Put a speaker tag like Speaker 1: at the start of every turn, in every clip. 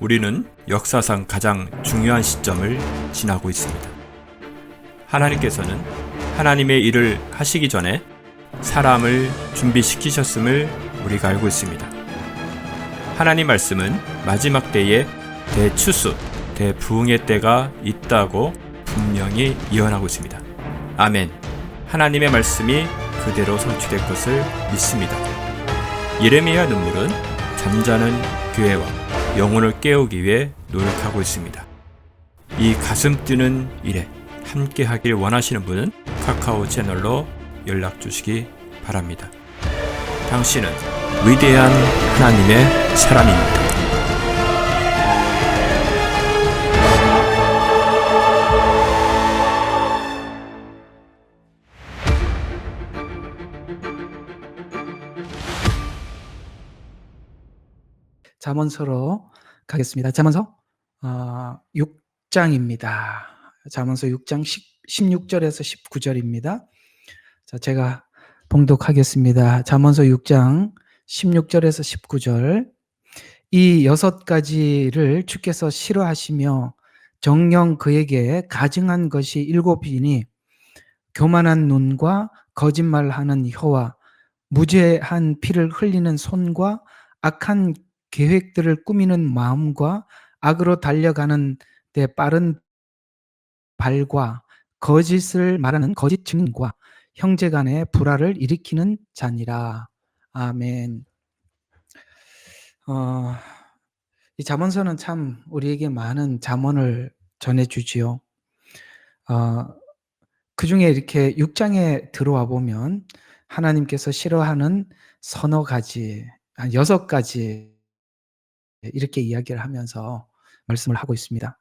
Speaker 1: 우리는 역사상 가장 중요한 시점을 지나고 있습니다. 하나님께서는 하나님의 일을 하시기 전에 사람을 준비시키셨음을 우리가 알고 있습니다. 하나님 말씀은 마지막 때에 대추수, 대부흥의 때가 있다고 분명히 예언하고 있습니다. 아멘. 하나님의 말씀이 그대로 성취될 것을 믿습니다. 예레미야 눈물은 잠자는 교회와 영혼을 깨우기 위해 노력하고 있습니다. 이 가슴 뛰는 일에 함께 하길 원하시는 분은 카카오 채널로 연락 주시기 바랍니다. 당신은 위대한 하나님의 사람입니다.
Speaker 2: 잠언서로 가겠습니다. 잠언서 6장입니다. 잠언서 6장 16절에서 19절입니다. 자, 제가 봉독하겠습니다. 잠언서 6장 16절에서 19절. 이 6가지를 주께서 싫어하시며 정녕 그에게 가증한 것이 7이니 교만한 눈과 거짓말하는 혀와 무죄한 피를 흘리는 손과 악한 계획들을 꾸미는 마음과 악으로 달려가는 데 빠른 발과 거짓을 말하는 거짓 증인과 형제 간의 불화를 일으키는 자니라. 아멘. 이 잠언서는 참 우리에게 많은 잠언을 전해주지요. 그 중에 이렇게 6장에 들어와 보면 하나님께서 싫어하는 서너 가지, 6가지 이렇게 이야기를 하면서 말씀을 하고 있습니다.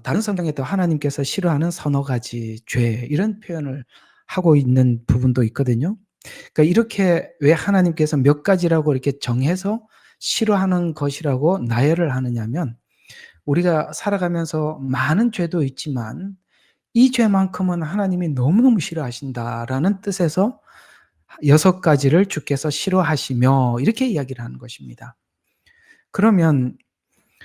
Speaker 2: 다른 성경에도 하나님께서 싫어하는 서너 가지 죄 이런 표현을 하고 있는 부분도 있거든요. 그러니까 이렇게 왜 하나님께서 몇 가지라고 이렇게 정해서 싫어하는 것이라고 나열을 하느냐면 우리가 살아가면서 많은 죄도 있지만 이 죄만큼은 하나님이 너무너무 싫어하신다라는 뜻에서 6가지를 주께서 싫어하시며 이렇게 이야기를 하는 것입니다. 그러면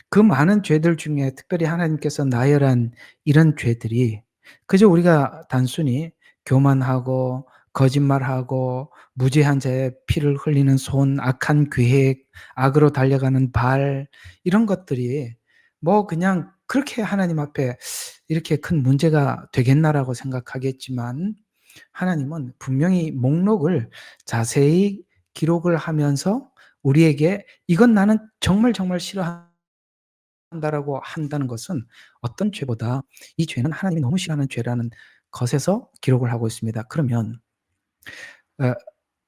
Speaker 2: 그 많은 죄들 중에 특별히 하나님께서 나열한 이런 죄들이 그저 우리가 단순히 교만하고 거짓말하고 무죄한 자의 피를 흘리는 손, 악한 계획, 악으로 달려가는 발 이런 것들이 뭐 그냥 그렇게 하나님 앞에 이렇게 큰 문제가 되겠나라고 생각하겠지만 하나님은 분명히 목록을 자세히 기록을 하면서 우리에게 이건 나는 정말 싫어한다라고 한다는 것은 어떤 죄보다 이 죄는 하나님이 너무 싫어하는 죄라는 것에서 기록을 하고 있습니다. 그러면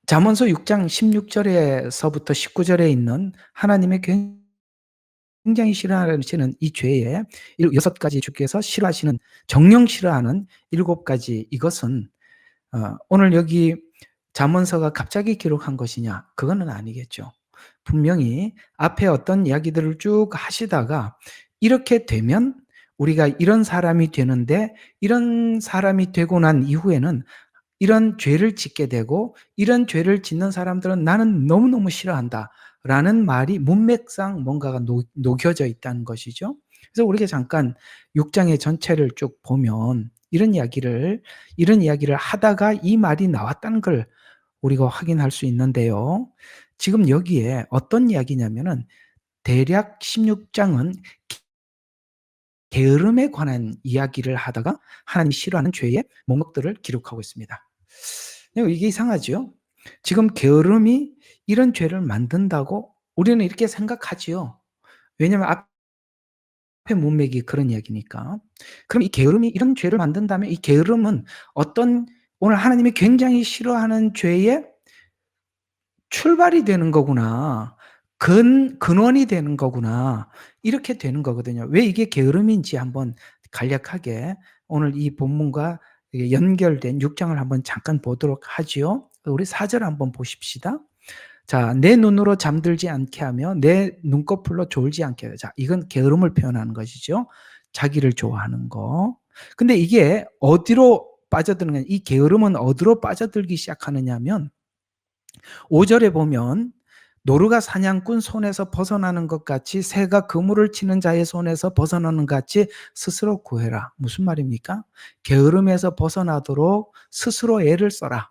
Speaker 2: 잠언서 6장 16절에서부터 19절에 있는 하나님의 굉장히 싫어하시는 이 죄의 6가지 주께서 싫어하시는 정령 싫어하는 7가지 이것은 오늘 여기 잠언서가 갑자기 기록한 것이냐? 그거는 아니겠죠. 분명히 앞에 어떤 이야기들을 쭉 하시다가 이렇게 되면 우리가 이런 사람이 되는데 이런 사람이 되고 난 이후에는 이런 죄를 짓게 되고 이런 죄를 짓는 사람들은 나는 너무너무 싫어한다라는 말이 문맥상 뭔가가 녹여져 있다는 것이죠. 그래서 우리가 잠깐 6장의 전체를 쭉 보면 이런 이야기를 하다가 이 말이 나왔다는 걸 우리가 확인할 수 있는데요. 지금 여기에 어떤 이야기냐면은 대략 16장은 게으름에 관한 이야기를 하다가 하나님이 싫어하는 죄의 목록들을 기록하고 있습니다. 이게 이상하죠? 지금 게으름이 이런 죄를 만든다고 우리는 이렇게 생각하지요. 왜냐하면 앞에 문맥이 그런 이야기니까. 그럼 이 게으름이 이런 죄를 만든다면 이 게으름은 어떤 오늘 하나님이 굉장히 싫어하는 죄의 출발이 되는 거구나. 근원이 되는 거구나. 이렇게 되는 거거든요. 왜 이게 게으름인지 한번 간략하게 오늘 이 본문과 연결된 6장을 한번 잠깐 보도록 하지요. 우리 4절 한번 보십시다. 자, 내 눈으로 잠들지 않게 하며 내 눈꺼풀로 졸지 않게 하자. 이건 게으름을 표현하는 것이죠. 자기를 좋아하는 거. 근데 이게 어디로 빠져드는 이 게으름은 어디로 빠져들기 시작하느냐면 5절에 보면 노루가 사냥꾼 손에서 벗어나는 것 같이 새가 그물을 치는 자의 손에서 벗어나는 것 같이 스스로 구해라. 무슨 말입니까? 게으름에서 벗어나도록 스스로 애를 써라.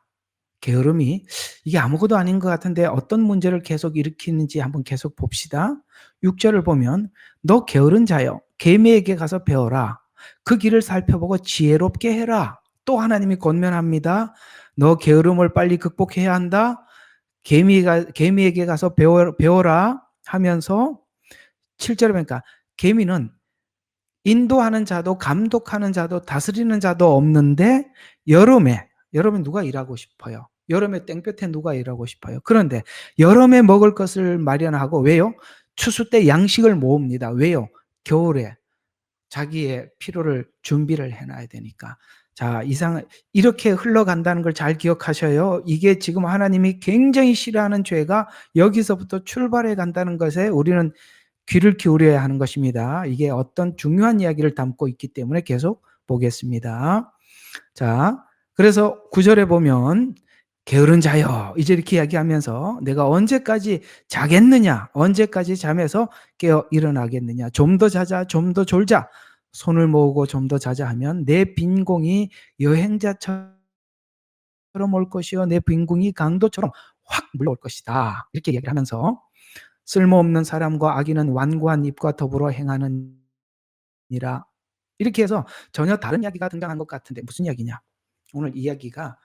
Speaker 2: 게으름이 이게 아무것도 아닌 것 같은데 어떤 문제를 계속 일으키는지 한번 계속 봅시다. 6절을 보면 너 게으른 자여 개미에게 가서 배워라. 그 길을 살펴보고 지혜롭게 해라. 또 하나님이 권면합니다. 너 게으름을 빨리 극복해야 한다. 개미에게 가서 배워라 하면서 7절에 보니까 개미는 인도하는 자도 감독하는 자도 다스리는 자도 없는데 여름에 누가 일하고 싶어요? 여름에 땡볕에 누가 일하고 싶어요? 그런데 여름에 먹을 것을 마련하고 왜요? 추수 때 양식을 모읍니다. 왜요? 겨울에 자기의 필요를 준비를 해놔야 되니까. 자, 이렇게 흘러간다는 걸 잘 기억하셔요. 이게 지금 하나님이 굉장히 싫어하는 죄가 여기서부터 출발해 간다는 것에 우리는 귀를 기울여야 하는 것입니다. 이게 어떤 중요한 이야기를 담고 있기 때문에 계속 보겠습니다. 자, 그래서 9절에 보면 게으른 자여 이제 이렇게 이야기하면서 내가 언제까지 자겠느냐, 언제까지 잠에서 깨어 일어나겠느냐, 좀 더 자자, 좀 더 졸자, 손을 모으고 좀 더 자자 하면 내 빈공이 여행자처럼 올 것이요 내 빈공이 강도처럼 확 물러올 것이다. 이렇게 이야기를 하면서 쓸모없는 사람과 악인은 완고한 입과 더불어 행하느니라. 이렇게 해서 전혀 다른 이야기가 등장한 것 같은데 무슨 이야기냐? 오늘 이야기가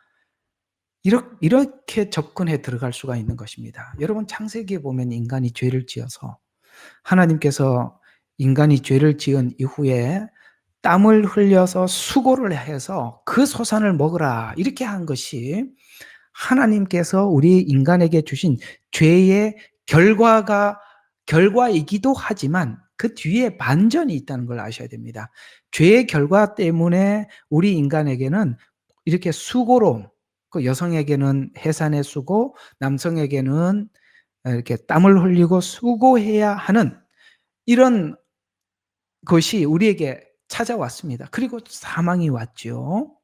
Speaker 2: 이렇게 접근해 들어갈 수가 있는 것입니다. 여러분 창세기에 보면 인간이 죄를 지어서 하나님께서 인간이 죄를 지은 이후에 땀을 흘려서 수고를 해서 그 소산을 먹으라 이렇게 한 것이 하나님께서 우리 인간에게 주신 죄의 결과이기도 하지만 그 뒤에 반전이 있다는 걸 아셔야 됩니다. 죄의 결과 때문에 우리 인간에게는 이렇게 수고로 그 여성에게는 해산의 수고, 남성에게는 이렇게 땀을 흘리고 수고해야 하는 이런 것이 우리에게 찾아왔습니다. 그리고 사망이 왔죠.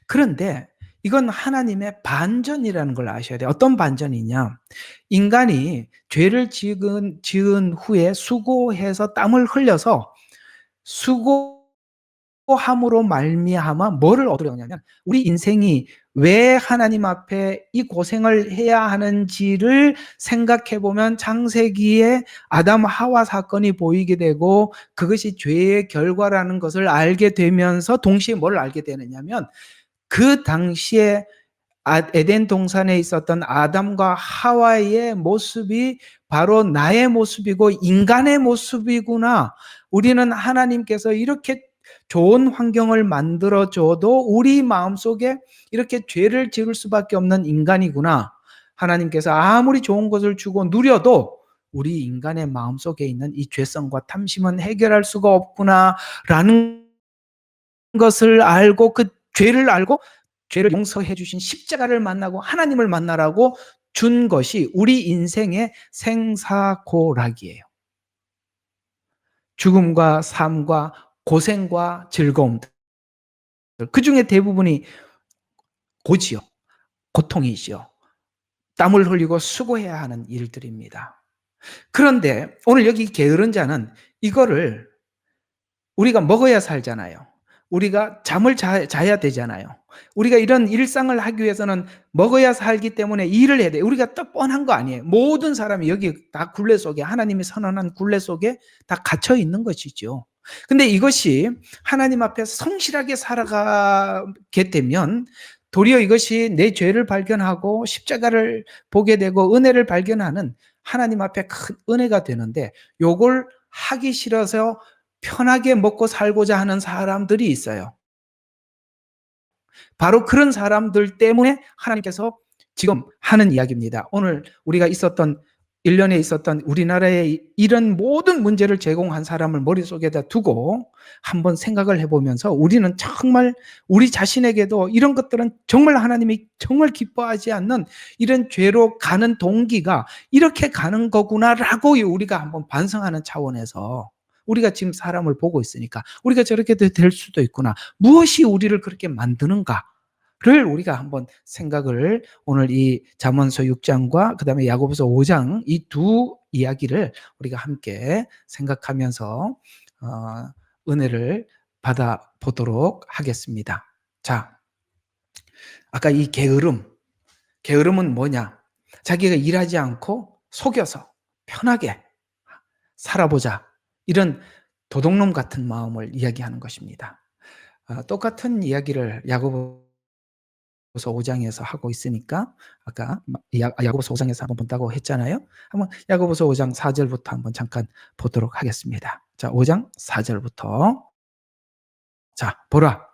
Speaker 2: 그런데 이건 하나님의 반전이라는 걸 아셔야 돼요. 어떤 반전이냐? 인간이 죄를 지은 후에 수고해서 땀을 흘려서 수고함으로 말미암아 뭐를 얻으려냐면 우리 인생이 왜 하나님 앞에 이 고생을 해야 하는지를 생각해 보면 창세기에 아담 하와 사건이 보이게 되고 그것이 죄의 결과라는 것을 알게 되면서 동시에 뭘 알게 되느냐면 그 당시에 에덴 동산에 있었던 아담과 하와의 모습이 바로 나의 모습이고 인간의 모습이구나. 우리는 하나님께서 이렇게 좋은 환경을 만들어줘도 우리 마음속에 이렇게 죄를 지을 수밖에 없는 인간이구나. 하나님께서 아무리 좋은 것을 주고 누려도 우리 인간의 마음속에 있는 이 죄성과 탐심은 해결할 수가 없구나라는 것을 알고 그 죄를 알고 죄를 용서해 주신 십자가를 만나고 하나님을 만나라고 준 것이 우리 인생의 생사고락이에요. 죽음과 삶과 고생과 즐거움들 그 중에 대부분이 고지요. 고통이지요. 땀을 흘리고 수고해야 하는 일들입니다. 그런데 오늘 여기 게으른 자는 이거를 우리가 먹어야 살잖아요. 우리가 잠을 자야 되잖아요. 우리가 이런 일상을 하기 위해서는 먹어야 살기 때문에 일을 해야 돼요. 우리가 또 뻔한 거 아니에요. 모든 사람이 여기 다 굴레 속에 하나님이 선언한 굴레 속에 다 갇혀 있는 것이죠. 근데 이것이 하나님 앞에 성실하게 살아가게 되면 도리어 이것이 내 죄를 발견하고 십자가를 보게 되고 은혜를 발견하는 하나님 앞에 큰 은혜가 되는데 요걸 하기 싫어서 편하게 먹고 살고자 하는 사람들이 있어요. 바로 그런 사람들 때문에 하나님께서 지금 하는 이야기입니다. 오늘 우리가 있었던 1년에 있었던 우리나라의 이런 모든 문제를 제공한 사람을 머릿속에다 두고 한번 생각을 해보면서 우리는 정말 우리 자신에게도 이런 것들은 정말 하나님이 정말 기뻐하지 않는 이런 죄로 가는 동기가 이렇게 가는 거구나라고 우리가 한번 반성하는 차원에서 우리가 지금 사람을 보고 있으니까 우리가 저렇게 될 수도 있구나. 무엇이 우리를 그렇게 만드는가? 우리가 한번 생각을 오늘 이 잠언서 6장과 그다음에 야고보서 5장 이 두 이야기를 우리가 함께 생각하면서 은혜를 받아 보도록 하겠습니다. 자, 아까 이 게으름은 뭐냐? 자기가 일하지 않고 속여서 편하게 살아보자. 이런 도둑놈 같은 마음을 이야기하는 것입니다. 똑같은 이야기를 야고보서 5장에서 하고 있으니까 아까 야고보서 5장에서 한번 본다고 했잖아요. 한번 야고보서 5장 4절부터 한번 잠깐 보도록 하겠습니다. 자, 5장 4절부터. 자, 보라.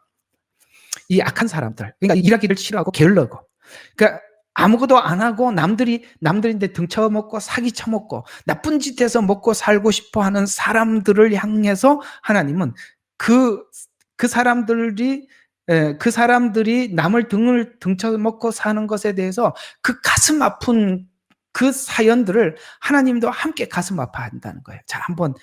Speaker 2: 이 악한 사람들, 그러니까 일하기를 싫어하고 게을르고, 그러니까 아무것도 안 하고 남들인데 등쳐먹고 사기 쳐먹고 나쁜 짓해서 먹고 살고 싶어하는 사람들을 향해서 하나님은 그 사람들이 남을 등쳐먹고 사는 것에 대해서 그 가슴 아픈 그 사연들을 하나님도 함께 가슴 아파한다는 거예요. 자, 한번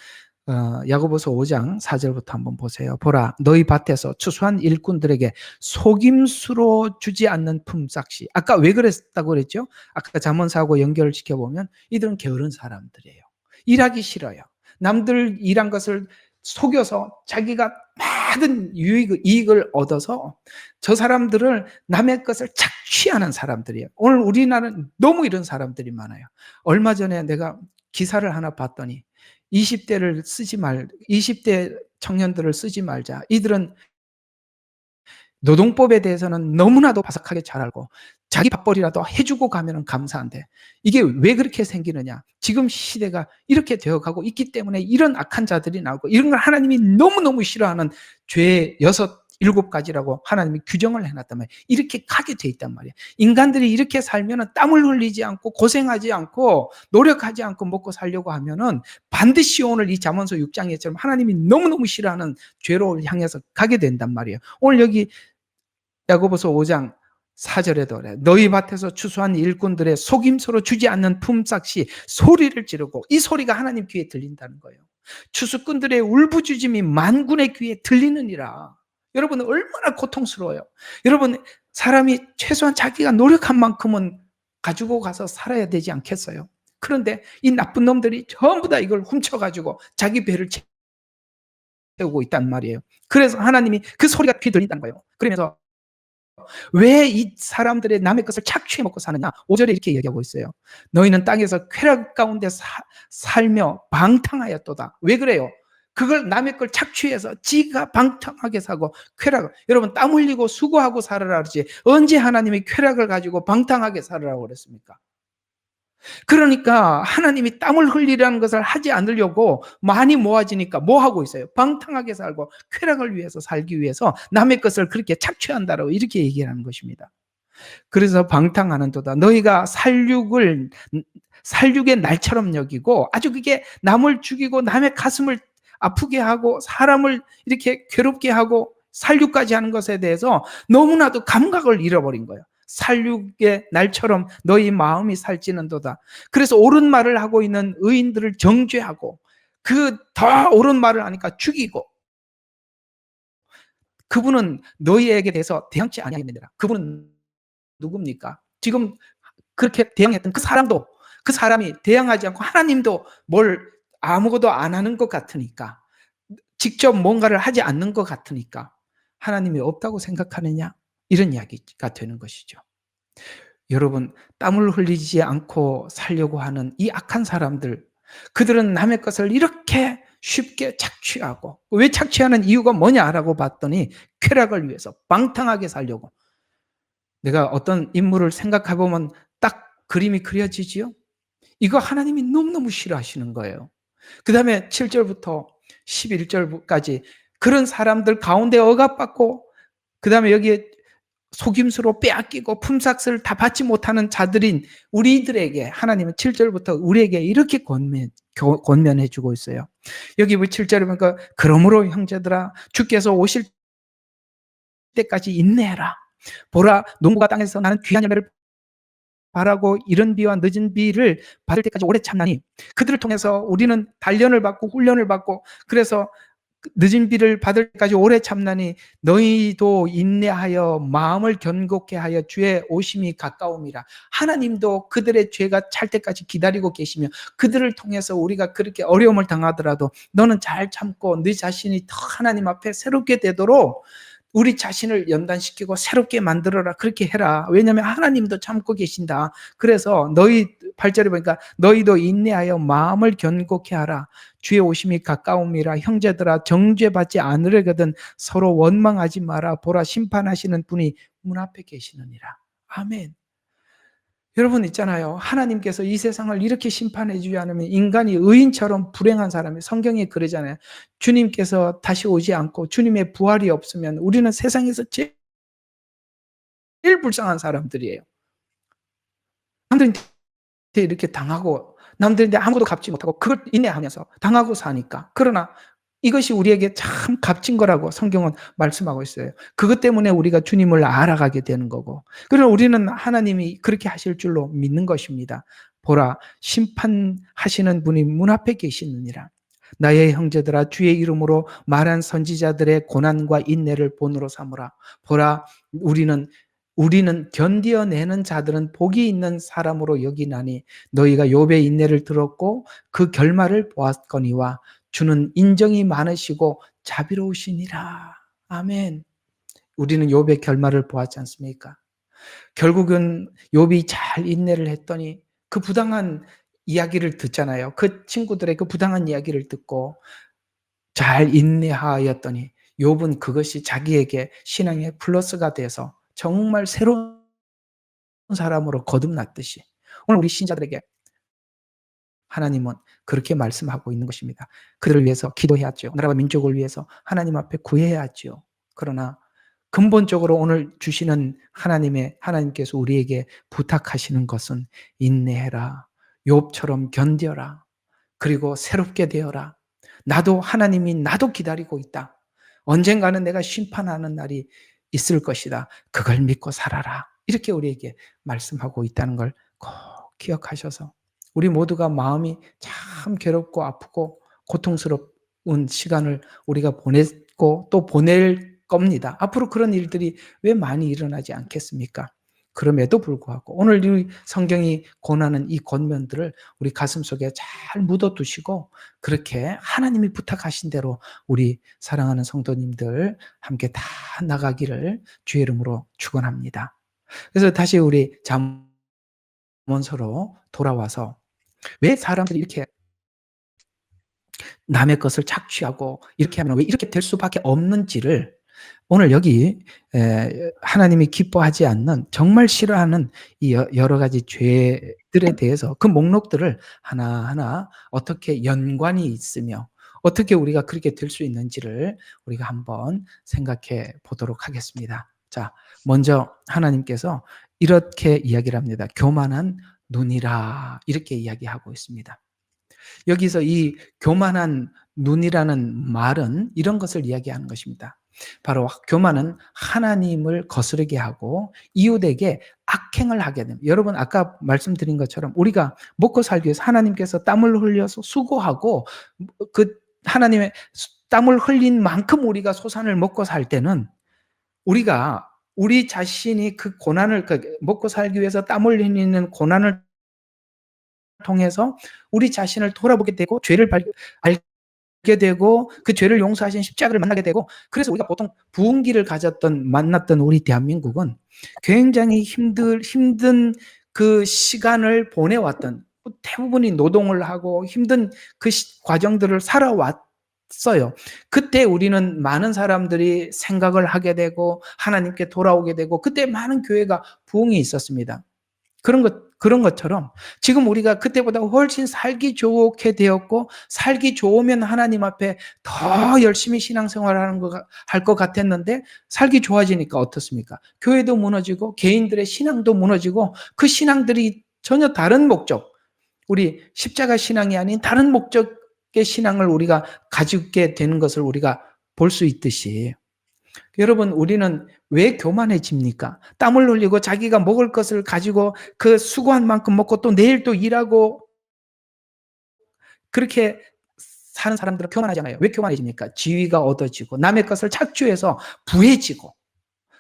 Speaker 2: 야고보서 5장 4절부터 한번 보세요. 보라, 너희 밭에서 추수한 일꾼들에게 속임수로 주지 않는 품삯이. 아까 왜 그랬다고 그랬죠? 아까 잠언사하고 연결을 시켜보면 이들은 게으른 사람들이에요. 일하기 싫어요. 남들 일한 것을 속여서 자기가 많은 이익을 얻어서 저 사람들을 남의 것을 착취하는 사람들이에요. 오늘 우리나라는 너무 이런 사람들이 많아요. 얼마 전에 내가 기사를 하나 봤더니 20대 청년들을 쓰지 말자. 이들은 노동법에 대해서는 너무나도 바삭하게 잘 알고 자기 밥벌이라도 해주고 가면 감사한데 이게 왜 그렇게 생기느냐? 지금 시대가 이렇게 되어가고 있기 때문에 이런 악한 자들이 나오고 이런 걸 하나님이 너무너무 싫어하는 죄 7가지라고 하나님이 규정을 해놨단 말이에요. 이렇게 가게 돼 있단 말이에요. 인간들이 이렇게 살면 땀을 흘리지 않고 고생하지 않고 노력하지 않고 먹고 살려고 하면은 반드시 오늘 이 잠언서 6장에처럼 하나님이 너무너무 싫어하는 죄로 향해서 가게 된단 말이에요. 오늘 여기 야고보서 5장 4절에도 그래. 너희 밭에서 추수한 일꾼들의 속임수로 주지 않는 품삯이 소리를 지르고 이 소리가 하나님 귀에 들린다는 거예요. 추수꾼들의 울부짖음이 만군의 귀에 들리느니라. 여러분 얼마나 고통스러워요. 여러분 사람이 최소한 자기가 노력한 만큼은 가지고 가서 살아야 되지 않겠어요? 그런데 이 나쁜 놈들이 전부 다 이걸 훔쳐가지고 자기 배를 채우고 있단 말이에요. 그래서 하나님이 그 소리가 귀에 들린다는 거예요. 그러면서 왜 이 사람들의 남의 것을 착취해 먹고 사느냐? 5절에 이렇게 얘기하고 있어요. 너희는 땅에서 쾌락 가운데 살며 방탕하였도다. 왜 그래요? 그걸 남의 걸 착취해서 지가 방탕하게 사고 쾌락을. 여러분 땀 흘리고 수고하고 살아라 그러지 언제 하나님이 쾌락을 가지고 방탕하게 살으라고 그랬습니까? 그러니까 하나님이 땀을 흘리라는 것을 하지 않으려고 많이 모아지니까 뭐 하고 있어요? 방탕하게 살고 쾌락을 위해서 살기 위해서 남의 것을 그렇게 착취한다라고 이렇게 얘기하는 것입니다. 그래서 방탕하는도다. 너희가 살육의 날처럼 여기고 아주 그게 남을 죽이고 남의 가슴을 아프게 하고 사람을 이렇게 괴롭게 하고 살육까지 하는 것에 대해서 너무나도 감각을 잃어버린 거예요. 살육의 날처럼 너희 마음이 살찌는도다. 그래서 옳은 말을 하고 있는 의인들을 정죄하고 그 더 옳은 말을 하니까 죽이고 그분은 너희에게 대해서 대항치 아니하느니라. 그분은 누굽니까? 지금 그렇게 대항했던 그 사람이 대항하지 않고 하나님도 뭘 아무것도 안 하는 것 같으니까 직접 뭔가를 하지 않는 것 같으니까 하나님이 없다고 생각하느냐? 이런 이야기가 되는 것이죠. 여러분 땀을 흘리지 않고 살려고 하는 이 악한 사람들 그들은 남의 것을 이렇게 쉽게 착취하고 왜 착취하는 이유가 뭐냐라고 봤더니 쾌락을 위해서 방탕하게 살려고 내가 어떤 인물을 생각해보면 딱 그림이 그려지지요. 이거 하나님이 너무너무 싫어하시는 거예요. 그 다음에 7절부터 11절까지 그런 사람들 가운데 억압받고 그 다음에 여기에 속임수로 빼앗기고 품삯을 다 받지 못하는 자들인 우리들에게 하나님은 7절부터 우리에게 이렇게 권면해 주고 있어요. 여기 7절에 보니까 그러므로 형제들아 주께서 오실 때까지 인내해라. 보라 농부가 땅에서 나는 귀한 열매를 바라고 이른 비와 늦은 비를 받을 때까지 오래 참나니 그들을 통해서 우리는 단련을 받고 훈련을 받고 그래서 늦은 비를 받을 때까지 오래 참나니 너희도 인내하여 마음을 견고케 하여 주의 오심이 가까움이라. 하나님도 그들의 죄가 찰 때까지 기다리고 계시며 그들을 통해서 우리가 그렇게 어려움을 당하더라도 너는 잘 참고 네 자신이 더 하나님 앞에 새롭게 되도록 우리 자신을 연단시키고 새롭게 만들어라. 그렇게 해라. 왜냐하면 하나님도 참고 계신다. 그래서 너희 8절에 보니까 너희도 인내하여 마음을 견고케 하라. 주의 오심이 가까움이라. 형제들아 정죄받지 않으려거든 서로 원망하지 마라. 보라 심판하시는 분이 문 앞에 계시느니라. 아멘. 여러분 있잖아요. 하나님께서 이 세상을 이렇게 심판해 주지 않으면 인간이 의인처럼 불행한 사람이, 성경에 그러잖아요. 주님께서 다시 오지 않고 주님의 부활이 없으면 우리는 세상에서 제일 불쌍한 사람들이에요. 남들한테 이렇게 당하고 남들한테 아무것도 갚지 못하고 그걸 인내하면서 당하고 사니까. 그러나 이것이 우리에게 참 값진 거라고 성경은 말씀하고 있어요. 그것 때문에 우리가 주님을 알아가게 되는 거고. 그러나 우리는 하나님이 그렇게 하실 줄로 믿는 것입니다. 보라, 심판하시는 분이 문 앞에 계시느니라. 나의 형제들아 주의 이름으로 말한 선지자들의 고난과 인내를 본으로 삼으라. 보라, 우리는 견디어내는 자들은 복이 있는 사람으로 여기나니 너희가 욥의 인내를 들었고 그 결말을 보았거니와 주는 인정이 많으시고 자비로우시니라. 아멘. 우리는 욥의 결말을 보았지 않습니까? 결국은 욥이 잘 인내를 했더니 그 부당한 이야기를 듣잖아요. 그 친구들의 그 부당한 이야기를 듣고 잘 인내하였더니 욥은 그것이 자기에게 신앙의 플러스가 돼서 정말 새로운 사람으로 거듭났듯이 오늘 우리 신자들에게 하나님은 그렇게 말씀하고 있는 것입니다. 그들을 위해서 기도해야죠. 나라와 민족을 위해서 하나님 앞에 구해야죠. 그러나 근본적으로 오늘 주시는 하나님께서 우리에게 부탁하시는 것은 인내해라. 욥처럼 견뎌라. 그리고 새롭게 되어라. 하나님이 나도 기다리고 있다. 언젠가는 내가 심판하는 날이 있을 것이다. 그걸 믿고 살아라. 이렇게 우리에게 말씀하고 있다는 걸 꼭 기억하셔서 우리 모두가 마음이 참 괴롭고 아프고 고통스러운 시간을 우리가 보냈고 또 보낼 겁니다. 앞으로 그런 일들이 왜 많이 일어나지 않겠습니까? 그럼에도 불구하고 오늘 이 성경이 권하는 이 권면들을 우리 가슴속에 잘 묻어두시고 그렇게 하나님이 부탁하신 대로 우리 사랑하는 성도님들 함께 다 나가기를 주의 이름으로 축원합니다. 그래서 다시 우리 잠언서로 돌아와서 왜 사람들이 이렇게 남의 것을 착취하고 이렇게 하면 왜 이렇게 될 수밖에 없는지를 오늘 여기 하나님이 기뻐하지 않는 정말 싫어하는 이 여러 가지 죄들에 대해서 그 목록들을 하나하나 어떻게 연관이 있으며 어떻게 우리가 그렇게 될 수 있는지를 우리가 한번 생각해 보도록 하겠습니다. 자, 먼저 하나님께서 이렇게 이야기를 합니다. 교만한 눈이라 이렇게 이야기하고 있습니다. 여기서 이 교만한 눈이라는 말은 이런 것을 이야기하는 것입니다. 바로 교만은 하나님을 거스르게 하고 이웃에게 악행을 하게 됩니다. 여러분 아까 말씀드린 것처럼 우리가 먹고 살기 위해서 하나님께서 땀을 흘려서 수고하고 그 하나님의 땀을 흘린 만큼 우리가 소산을 먹고 살 때는 우리가 우리 자신이 그 고난을 먹고 살기 위해서 땀을 흘리는 고난을 통해서 우리 자신을 돌아보게 되고 죄를 알게 되고 그 죄를 용서하신 십자가를 만나게 되고 그래서 우리가 보통 부흥기를 만났던 우리 대한민국은 굉장히 힘든 그 시간을 보내왔던 대부분이 노동을 하고 힘든 그 과정들을 살아왔어요. 그때 우리는 많은 사람들이 생각을 하게 되고 하나님께 돌아오게 되고 그때 많은 교회가 부흥이 있었습니다. 그런 것처럼 지금 우리가 그때보다 훨씬 살기 좋게 되었고 살기 좋으면 하나님 앞에 더 열심히 신앙생활을 할 것 같았는데 살기 좋아지니까 어떻습니까? 교회도 무너지고 개인들의 신앙도 무너지고 그 신앙들이 전혀 다른 목적, 우리 십자가 신앙이 아닌 다른 목적의 신앙을 우리가 가지게 되는 것을 우리가 볼 수 있듯이 여러분 우리는 왜 교만해집니까? 땀을 흘리고 자기가 먹을 것을 가지고 그 수고한 만큼 먹고 또 내일 또 일하고 그렇게 사는 사람들은 교만하잖아요. 왜 교만해집니까? 지위가 얻어지고 남의 것을 착취해서 부해지고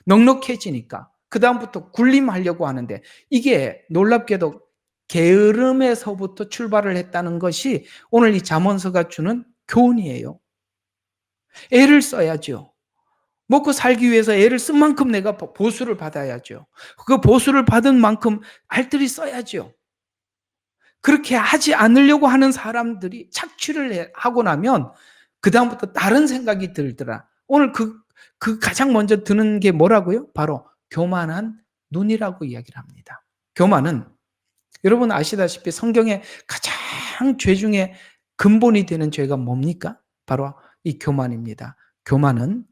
Speaker 2: 넉넉해지니까 그다음부터 군림하려고 하는데, 이게 놀랍게도 게으름에서부터 출발을 했다는 것이 오늘 이 잠언서가 주는 교훈이에요. 애를 써야죠. 먹고 살기 위해서 애를 쓴 만큼 내가 보수를 받아야죠. 그 보수를 받은 만큼 알뜰히 써야죠. 그렇게 하지 않으려고 하는 사람들이 착취를 하고 나면 그다음부터 다른 생각이 들더라. 오늘 그 가장 먼저 드는 게 뭐라고요? 바로 교만한 눈이라고 이야기를 합니다. 교만은 여러분 아시다시피 성경의 가장 죄 중에 근본이 되는 죄가 뭡니까? 바로 이 교만입니다. 교만은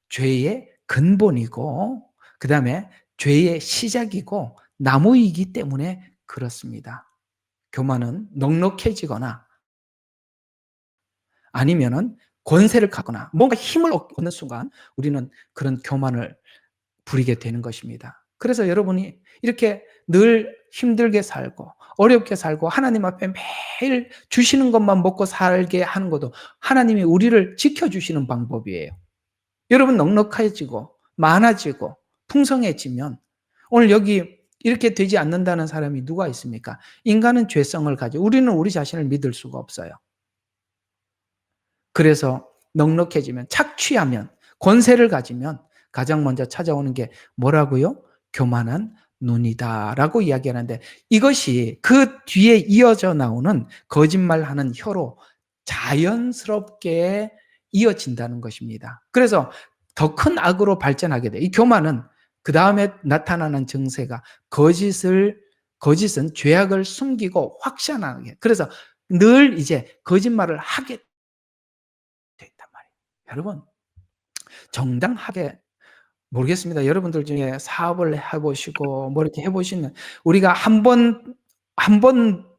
Speaker 2: 죄의 근본이고 그다음에 죄의 시작이고 나무이기 때문에 그렇습니다. 교만은 넉넉해지거나 아니면은 권세를 갖거나 뭔가 힘을 얻는 순간 우리는 그런 교만을 부리게 되는 것입니다. 그래서 여러분이 이렇게 늘 힘들게 살고 어렵게 살고 하나님 앞에 매일 주시는 것만 먹고 살게 하는 것도 하나님이 우리를 지켜주시는 방법이에요. 여러분 넉넉해지고 많아지고 풍성해지면 오늘 여기 이렇게 되지 않는다는 사람이 누가 있습니까? 인간은 죄성을 가지고 우리는 우리 자신을 믿을 수가 없어요. 그래서 넉넉해지면 착취하면 권세를 가지면 가장 먼저 찾아오는 게 뭐라고요? 교만한 눈이다라고 이야기하는데 이것이 그 뒤에 이어져 나오는 거짓말하는 혀로 자연스럽게 이어진다는 것입니다. 그래서 더 큰 악으로 발전하게 돼. 이 교만은 그 다음에 나타나는 증세가 거짓은 죄악을 숨기고 확산하게. 그래서 늘 이제 거짓말을 하게 된단 말이에요. 여러분 정당하게 모르겠습니다. 여러분들 중에 사업을 해보시고 뭐 이렇게 해보시는 우리가 한 번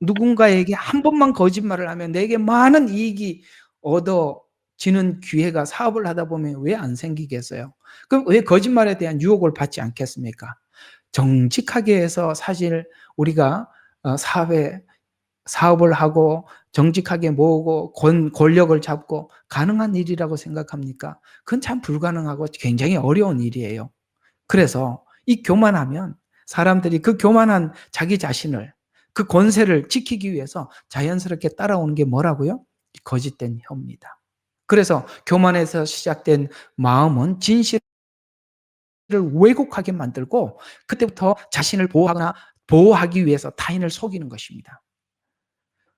Speaker 2: 누군가에게 한 번만 거짓말을 하면 내게 많은 이익이 얻어지는 기회가 사업을 하다 보면 왜 안 생기겠어요? 그럼 왜 거짓말에 대한 유혹을 받지 않겠습니까? 정직하게 해서 사실 우리가 사업을 하고 정직하게 모으고 권력을 잡고 가능한 일이라고 생각합니까? 그건 참 불가능하고 굉장히 어려운 일이에요. 그래서 이 교만하면 사람들이 그 교만한 자기 자신을 그 권세를 지키기 위해서 자연스럽게 따라오는 게 뭐라고요? 거짓된 혀입니다. 그래서 교만에서 시작된 마음은 진실을 왜곡하게 만들고 그때부터 자신을 보호하기 위해서 타인을 속이는 것입니다.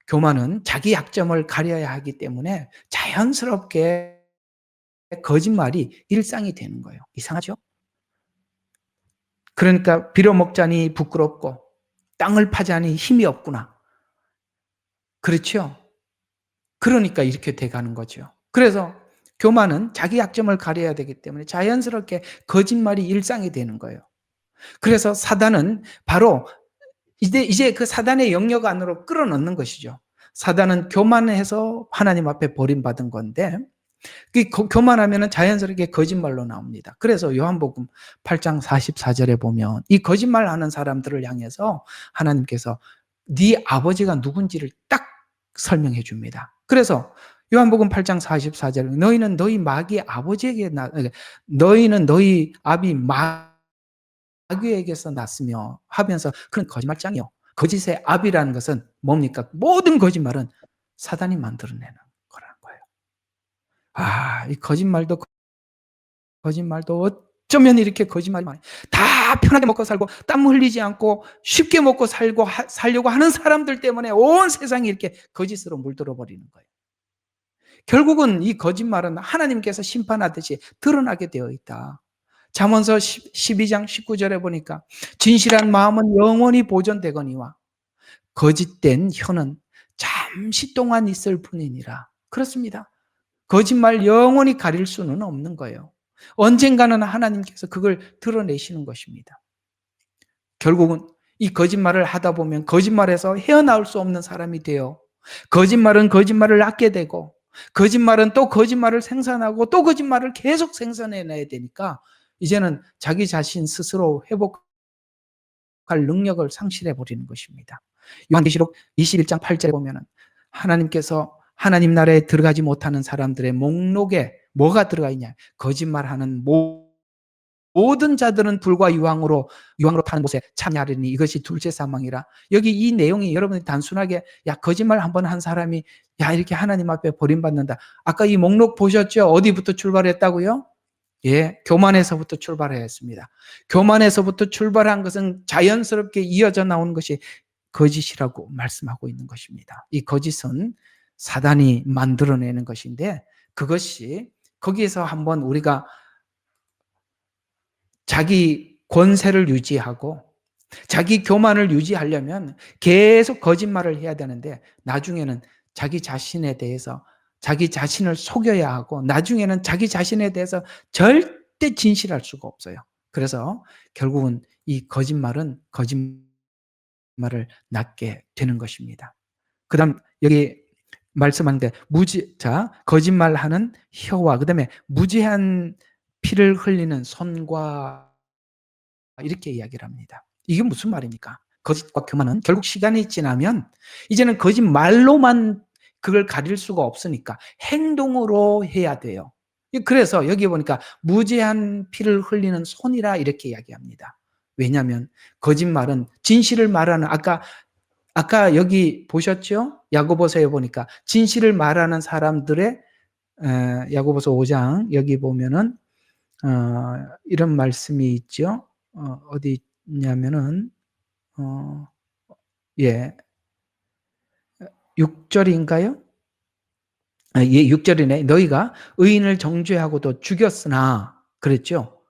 Speaker 2: 교만은 자기 약점을 가려야 하기 때문에 자연스럽게 거짓말이 일상이 되는 거예요. 이상하죠? 그러니까 빌어먹자니 부끄럽고 땅을 파자니 힘이 없구나. 그렇죠? 그러니까 이렇게 돼가는 거죠. 그래서 교만은 자기 약점을 가려야 되기 때문에 자연스럽게 거짓말이 일상이 되는 거예요. 그래서 사단은 바로 이제 그 사단의 영역 안으로 끌어넣는 것이죠. 사단은 교만해서 하나님 앞에 버림받은 건데 교만하면 자연스럽게 거짓말로 나옵니다. 그래서 요한복음 8장 44절에 보면 이 거짓말하는 사람들을 향해서 하나님께서 네 아버지가 누군지를 딱 설명해 줍니다. 그래서 요한복음 8장 44절 너희는 너희 마귀의 아버지에게 너희는 너희 아비 마귀에게서 났으며 하면서 그런 거짓말장이요. 거짓의 아비라는 것은 뭡니까? 모든 거짓말은 사단이 만들어내는 거라는 거예요. 이 거짓말도 어쩌면 이렇게 거짓말이 많이 다 편하게 먹고 살고 땀 흘리지 않고 쉽게 먹고 살려고 하는 사람들 때문에 온 세상이 이렇게 거짓으로 물들어 버리는 거예요. 결국은 이 거짓말은 하나님께서 심판하듯이 드러나게 되어 있다. 잠언서 12장 19절에 보니까 진실한 마음은 영원히 보존되거니와 거짓된 혀는 잠시 동안 있을 뿐이니라. 그렇습니다. 거짓말 영원히 가릴 수는 없는 거예요. 언젠가는 하나님께서 그걸 드러내시는 것입니다. 결국은 이 거짓말을 하다 보면 거짓말에서 헤어나올 수 없는 사람이 돼요. 거짓말은 거짓말을 낳게 되고 거짓말은 또 거짓말을 생산하고 또 거짓말을 계속 생산해내야 되니까 이제는 자기 자신 스스로 회복할 능력을 상실해 버리는 것입니다. 요한계시록 21장 8절에 보면 하나님께서 하나님 나라에 들어가지 못하는 사람들의 목록에 뭐가 들어가 있냐? 거짓말하는 모든 자들은 불과 유황으로 타는 곳에 참여하리니 이것이 둘째 사망이라. 여기 이 내용이 여러분이 단순하게 야 거짓말 한 번 한 사람이 야 이렇게 하나님 앞에 버림받는다. 아까 이 목록 보셨죠? 어디부터 출발했다고요? 예, 교만에서부터 출발했습니다. 교만에서부터 출발한 것은 자연스럽게 이어져 나오는 것이 거짓이라고 말씀하고 있는 것입니다. 이 거짓은 사단이 만들어내는 것인데 그것이 거기에서 한번 우리가 자기 권세를 유지하고 자기 교만을 유지하려면 계속 거짓말을 해야 되는데 나중에는 자기 자신에 대해서 자기 자신을 속여야 하고 나중에는 자기 자신에 대해서 절대 진실할 수가 없어요. 그래서 결국은 이 거짓말은 거짓말을 낳게 되는 것입니다. 그 다음 여기 말씀하는데 거짓말하는 혀와 그 다음에 무지한 피를 흘리는 손과 이렇게 이야기를 합니다. 이게 무슨 말입니까? 거짓과 교만은 결국 시간이 지나면 이제는 거짓말로만 그걸 가릴 수가 없으니까 행동으로 해야 돼요. 그래서 여기 보니까 무제한 피를 흘리는 손이라 이렇게 이야기합니다. 왜냐하면 거짓말은 진실을 말하는 아까 여기 보셨죠? 야고보서에 보니까 진실을 말하는 사람들의 야고보서 5장 여기 보면은 이런 말씀이 있죠. 어디 있냐면은 예 6절인가요? 예 6절이네. 너희가 의인을 정죄하고도 죽였으나 그랬죠.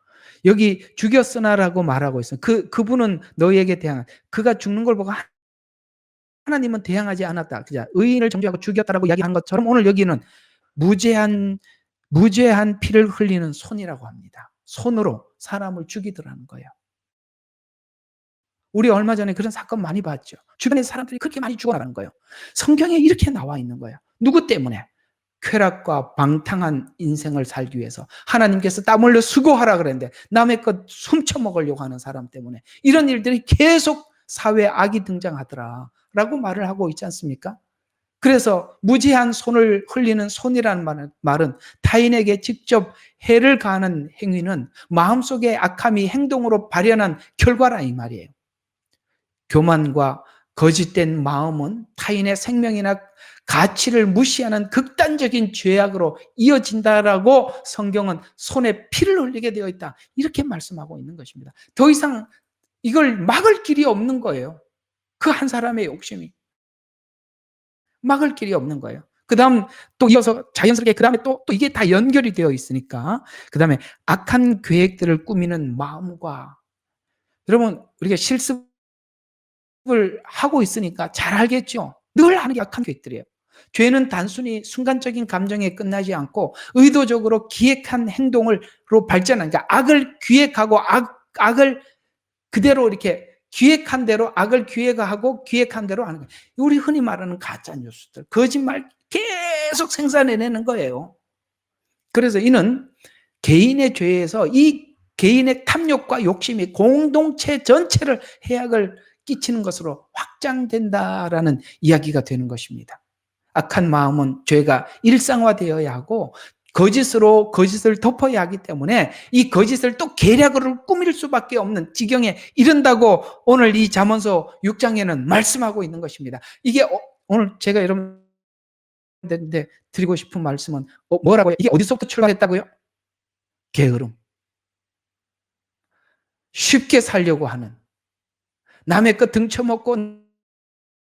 Speaker 2: 여기 죽였으나라고 말하고 있어요. 그분은 너희에게 그가 죽는 걸 보고 하나님은 대항하지 않았다. 그죠? 의인을 정죄하고 죽였다라고 이야기한 것처럼 오늘 여기는 무죄한 피를 흘리는 손이라고 합니다. 손으로 사람을 죽이더라는 거예요. 우리 얼마 전에 그런 사건 많이 봤죠. 주변에 사람들이 그렇게 많이 죽어나가는 거예요. 성경에 이렇게 나와 있는 거예요. 누구 때문에? 쾌락과 방탕한 인생을 살기 위해서 하나님께서 땀 흘려 수고하라 그랬는데 남의 것 훔쳐먹으려고 하는 사람 때문에 이런 일들이 계속 사회에 악이 등장하더라 라고 말을 하고 있지 않습니까? 그래서 무지한 손을 흘리는 손이라는 말은 타인에게 직접 해를 가하는 행위는 마음속의 악함이 행동으로 발현한 결과라 이 말이에요. 교만과 거짓된 마음은 타인의 생명이나 가치를 무시하는 극단적인 죄악으로 이어진다라고 성경은 손에 피를 흘리게 되어 있다. 이렇게 말씀하고 있는 것입니다. 더 이상 이걸 막을 길이 없는 거예요. 그 한 사람의 욕심이. 막을 길이 없는 거예요. 그 다음 또 이어서 자연스럽게 그 다음에 또 이게 다 연결이 되어 있으니까 그 다음에 악한 계획들을 꾸미는 마음과 여러분 우리가 실습을 하고 있으니까 잘 알겠죠. 늘 하는 게 악한 계획들이에요. 죄는 단순히 순간적인 감정에 끝나지 않고 의도적으로 기획한 행동으로 발전하는 그러니까 악을 기획하고 악을 그대로 이렇게 기획한 대로 악을 기획하고 기획한 대로 하는 거예요. 우리 흔히 말하는 가짜 뉴스들, 거짓말 계속 생산해내는 거예요. 그래서 이는 개인의 죄에서 이 개인의 탐욕과 욕심이 공동체 전체를 해악을 끼치는 것으로 확장된다라는 이야기가 되는 것입니다. 악한 마음은 죄가 일상화되어야 하고 거짓을 덮어야 하기 때문에 이 거짓을 또 계략으로 꾸밀 수밖에 없는 지경에 이른다고 오늘 이 잠언서 6장에는 말씀하고 있는 것입니다. 이게 오늘 제가 여러분들한테 드리고 싶은 말씀은 뭐라고요? 이게 어디서부터 출발했다고요? 게으름. 쉽게 살려고 하는 남의 것 등쳐먹고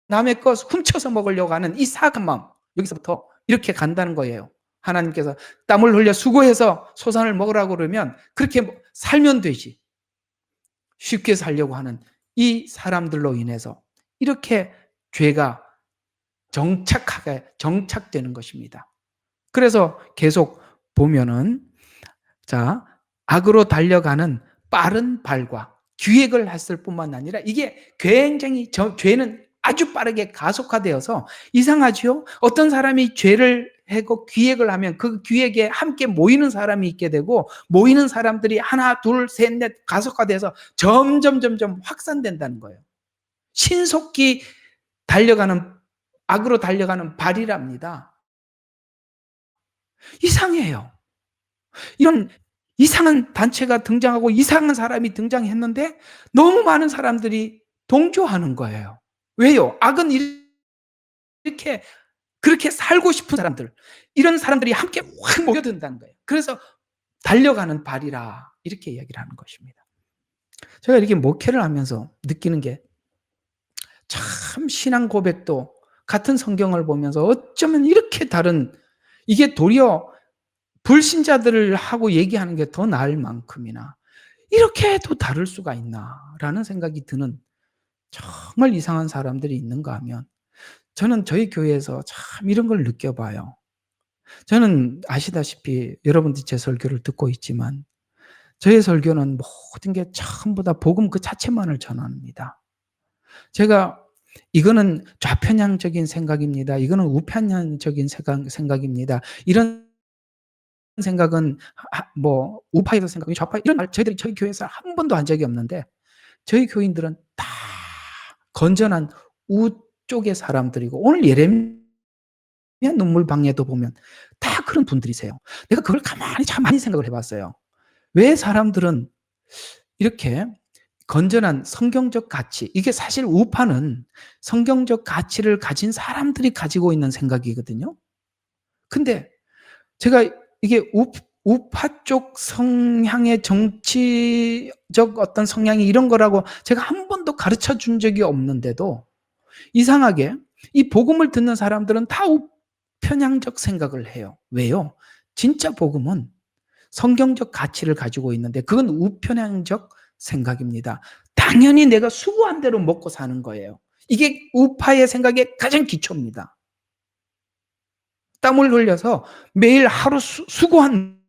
Speaker 2: 남의 것 훔쳐서 먹으려고 하는 이 사악한 마음 여기서부터 이렇게 간다는 거예요. 하나님께서 땀을 흘려 수고해서 소산을 먹으라고 그러면 그렇게 살면 되지. 쉽게 살려고 하는 이 사람들로 인해서 이렇게 죄가 정착되는 것입니다. 그래서 계속 보면은 악으로 달려가는 빠른 발과 기획을 했을 뿐만 아니라 이게 굉장히 죄는 아주 빠르게 가속화되어서 이상하죠? 어떤 사람이 죄를 하고 기획을 하면 그 기획에 함께 모이는 사람이 있게 되고 모이는 사람들이 하나, 둘, 셋, 넷 가속화돼서 점점 확산된다는 거예요. 신속히 악으로 달려가는 발이랍니다. 이상해요. 이런 이상한 단체가 등장하고 이상한 사람이 등장했는데 너무 많은 사람들이 동조하는 거예요. 왜요? 악은 이렇게 그렇게 살고 싶은 사람들, 이런 사람들이 함께 확 모여든다는 거예요. 그래서 달려가는 발이라 이렇게 이야기를 하는 것입니다. 제가 이렇게 목회를 하면서 느끼는 게 참 신앙 고백도 같은 성경을 보면서 어쩌면 이렇게 다른, 이게 도리어 불신자들을 하고 얘기하는 게 더 나을 만큼이나 이렇게도 다를 수가 있나라는 생각이 드는 정말 이상한 사람들이 있는가 하면 저는 저희 교회에서 참 이런 걸 느껴봐요. 저는 아시다시피 여러분들이 제 설교를 듣고 있지만 저의 설교는 모든 게 전부 다 복음 그 자체만을 전합니다. 제가 이거는 좌편향적인 생각입니다. 이거는 우편향적인 생각입니다. 이런 생각은 뭐 우파에서 생각이 좌파 이런 말 저희들이 저희 교회에서 한 번도 한 적이 없는데 저희 교인들은 다 건전한 우쪽의 사람들이고 오늘 예레미야 눈물방에도 보면 다 그런 분들이세요. 내가 그걸 가만히 참 많이 생각을 해 봤어요. 왜 사람들은 이렇게 건전한 성경적 가치, 이게 사실 우파는 성경적 가치를 가진 사람들이 가지고 있는 생각이거든요. 근데 제가 이게 우파 쪽 성향의 정치적 어떤 성향이 이런 거라고 제가 한 번도 가르쳐 준 적이 없는데도 이상하게 이 복음을 듣는 사람들은 다 우편향적 생각을 해요. 왜요? 진짜 복음은 성경적 가치를 가지고 있는데 그건 우편향적 생각입니다. 당연히 내가 수고한 대로 먹고 사는 거예요. 이게 우파의 생각의 가장 기초입니다. 땀을 흘려서 매일 하루 수고한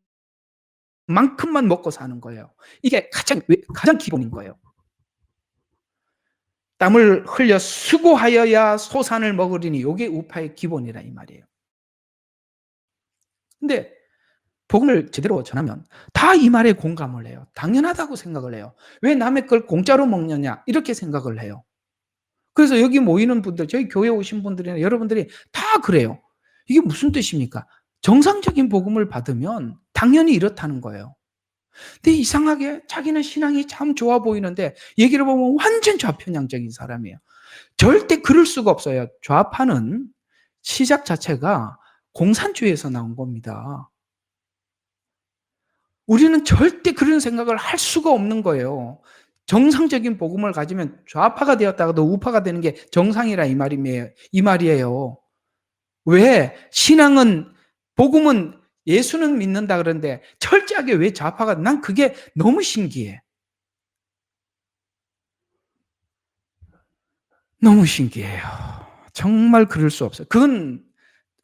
Speaker 2: 만큼만 먹고 사는 거예요. 이게 가장 기본인 거예요. 땀을 흘려 수고하여야 소산을 먹으리니 이게 우파의 기본이라 이 말이에요. 근데 복음을 제대로 전하면 다 이 말에 공감을 해요. 당연하다고 생각을 해요. 왜 남의 걸 공짜로 먹느냐 이렇게 생각을 해요. 그래서 여기 모이는 분들, 저희 교회 오신 분들이나 여러분들이 다 그래요. 이게 무슨 뜻입니까? 정상적인 복음을 받으면 당연히 이렇다는 거예요. 근데 이상하게 자기는 신앙이 참 좋아 보이는데 얘기를 보면 완전 좌편향적인 사람이에요. 절대 그럴 수가 없어요. 좌파는 시작 자체가 공산주의에서 나온 겁니다. 우리는 절대 그런 생각을 할 수가 없는 거예요. 정상적인 복음을 가지면 좌파가 되었다가도 우파가 되는 게 정상이라 이 말이에요. 왜? 신앙은, 복음은 예수는 믿는다 그러는데 철저하게 왜 좌파가, 난 그게 너무 신기해. 너무 신기해요. 정말 그럴 수 없어요. 그건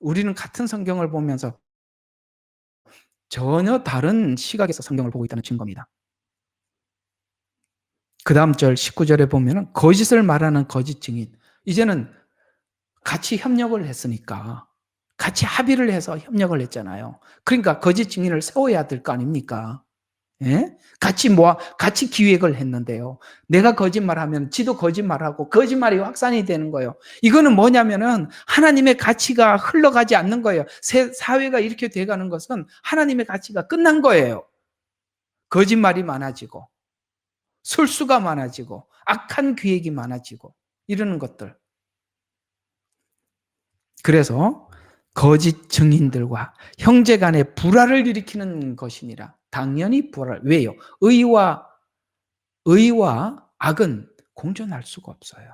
Speaker 2: 우리는 같은 성경을 보면서 전혀 다른 시각에서 성경을 보고 있다는 증거입니다. 그 다음 절 19절에 보면 거짓을 말하는 거짓 증인. 이제는 같이 협력을 했으니까 같이 합의를 해서 협력을 했잖아요. 그러니까 거짓 증인을 세워야 될 거 아닙니까? 예? 같이 기획을 했는데요. 내가 거짓말하면 지도 거짓말하고 거짓말이 확산이 되는 거예요. 이거는 뭐냐면은 하나님의 가치가 흘러가지 않는 거예요. 사회가 이렇게 돼가는 것은 하나님의 가치가 끝난 거예요. 거짓말이 많아지고 술수가 많아지고 악한 기획이 많아지고 이러는 것들. 그래서 거짓 증인들과 형제 간의 불화를 일으키는 것이니라. 당연히 불화. 왜요? 의와 악은 공존할 수가 없어요.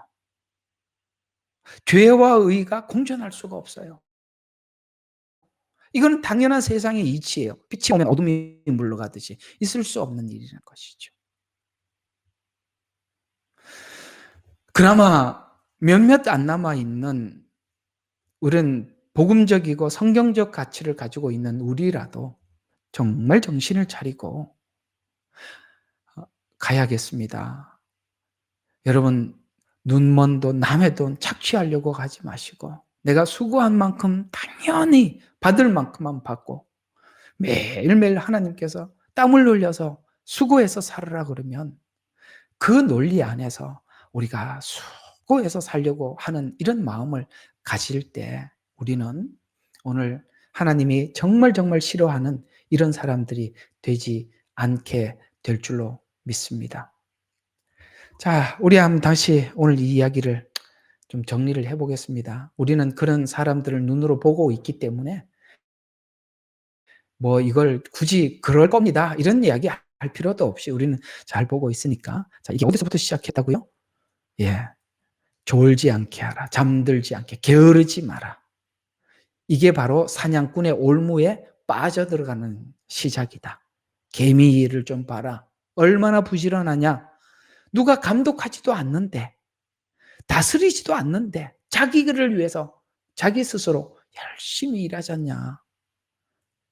Speaker 2: 죄와 의가 공존할 수가 없어요. 이건 당연한 세상의 이치예요. 빛이 오면 어둠이 물러가듯이 있을 수 없는 일이라는 것이죠. 그나마 몇몇 안 남아있는 우리는 복음적이고 성경적 가치를 가지고 있는 우리라도 정말 정신을 차리고 가야겠습니다. 여러분, 눈먼 돈, 남의 돈 착취하려고 가지 마시고 내가 수고한 만큼 당연히 받을 만큼만 받고 매일매일 하나님께서 땀을 흘려서 수고해서 살으라 그러면 그 논리 안에서 우리가 수고해서 살려고 하는 이런 마음을 가질 때 우리는 오늘 하나님이 정말 정말 싫어하는 이런 사람들이 되지 않게 될 줄로 믿습니다. 자, 우리 한번 다시 오늘 이 이야기를 좀 정리를 해보겠습니다. 우리는 그런 사람들을 눈으로 보고 있기 때문에 뭐 이걸 굳이 그럴 겁니다, 이런 이야기 할 필요도 없이 우리는 잘 보고 있으니까. 자, 이게 어디서부터 시작했다고요? 예, 졸지 않게 하라, 잠들지 않게, 게으르지 마라. 이게 바로 사냥꾼의 올무에 빠져들어가는 시작이다. 개미를 좀 봐라. 얼마나 부지런하냐. 누가 감독하지도 않는데, 다스리지도 않는데 자기를 위해서 자기 스스로 열심히 일하잖냐.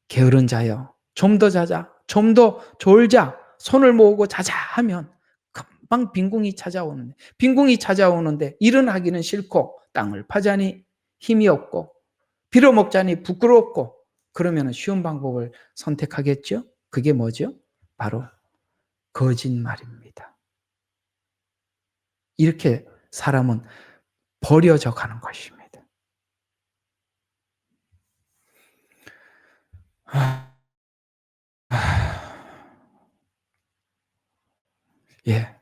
Speaker 2: 게으른 자여, 좀 더 자자, 좀 더 졸자, 손을 모으고 자자 하면 금방 빈궁이 찾아오는데, 빈궁이 찾아오는데 일은 하기는 싫고 땅을 파자니 힘이 없고 빌어먹자니 부끄럽고, 그러면 쉬운 방법을 선택하겠죠? 그게 뭐죠? 바로 거짓말입니다. 이렇게 사람은 버려져 가는 것입니다. 예.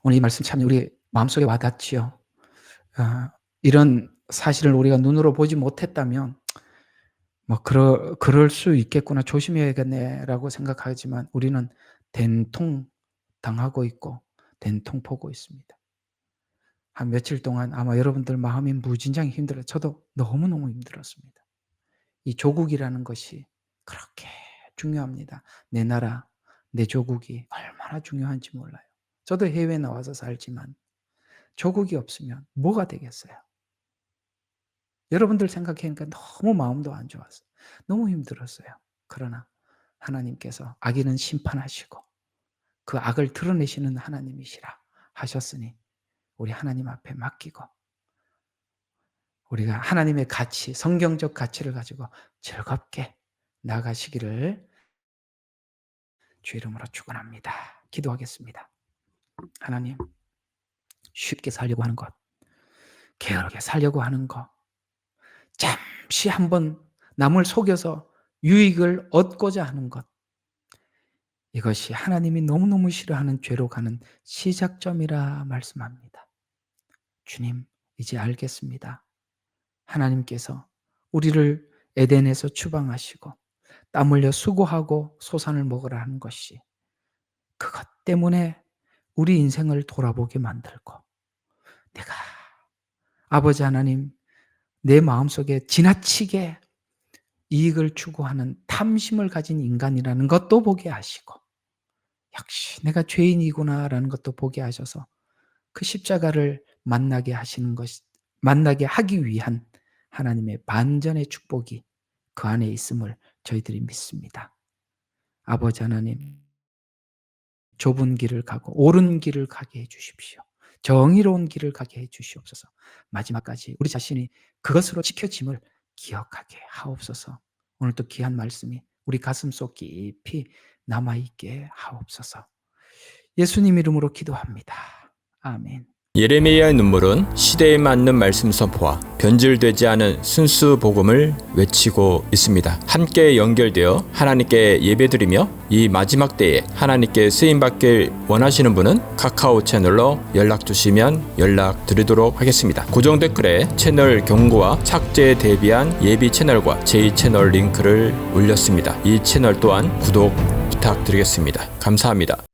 Speaker 2: 오늘 이 말씀 참 우리 마음속에 와닿지요. 이런 사실을 우리가 눈으로 보지 못했다면 뭐 그럴 수 있겠구나, 조심해야겠네라고 생각하지만 우리는 된통 당하고 있고 된통 보고 있습니다. 한 며칠 동안 아마 여러분들 마음이 무진장 힘들어요. 저도 너무너무 힘들었습니다. 이 조국이라는 것이 그렇게 중요합니다. 내 나라, 내 조국이 얼마나 중요한지 몰라요. 저도 해외에 나와서 살지만 조국이 없으면 뭐가 되겠어요? 여러분들 생각하니까 너무 마음도 안 좋았어요. 너무 힘들었어요. 그러나 하나님께서 악인은 심판하시고 그 악을 드러내시는 하나님이시라 하셨으니 우리 하나님 앞에 맡기고 우리가 하나님의 가치, 성경적 가치를 가지고 즐겁게 나가시기를 주 이름으로 축원합니다. 기도하겠습니다. 하나님, 쉽게 살려고 하는 것, 게으르게 살려고 하는 것, 잠시 한번 남을 속여서 유익을 얻고자 하는 것, 이것이 하나님이 너무너무 싫어하는 죄로 가는 시작점이라 말씀합니다. 주님, 이제 알겠습니다. 하나님께서 우리를 에덴에서 추방하시고 땀 흘려 수고하고 소산을 먹으라 하는 것이 그것 때문에 우리 인생을 돌아보게 만들고, 내가 아버지 하나님 내 마음속에 지나치게 이익을 추구하는 탐심을 가진 인간이라는 것도 보게 하시고, 역시 내가 죄인이구나라는 것도 보게 하셔서 그 십자가를 만나게 하기 위한 하나님의 반전의 축복이 그 안에 있음을 저희들이 믿습니다. 아버지 하나님, 좁은 길을 가고 옳은 길을 가게 해주십시오. 정의로운 길을 가게 해주시옵소서. 마지막까지 우리 자신이 그것으로 지켜짐을 기억하게 하옵소서. 오늘도 귀한 말씀이 우리 가슴속 깊이 남아있게 하옵소서. 예수님 이름으로 기도합니다. 아멘.
Speaker 1: 예레미야의 눈물은 시대에 맞는 말씀 선포와 변질되지 않은 순수 복음을 외치고 있습니다. 함께 연결되어 하나님께 예배드리며 이 마지막 때에 하나님께 쓰임받길 원하시는 분은 카카오 채널로 연락 주시면 연락 드리도록 하겠습니다. 고정 댓글에 채널 경고와 착제에 대비한 예비 채널과 제2채널 링크를 올렸습니다. 이 채널 또한 구독 부탁드리겠습니다. 감사합니다.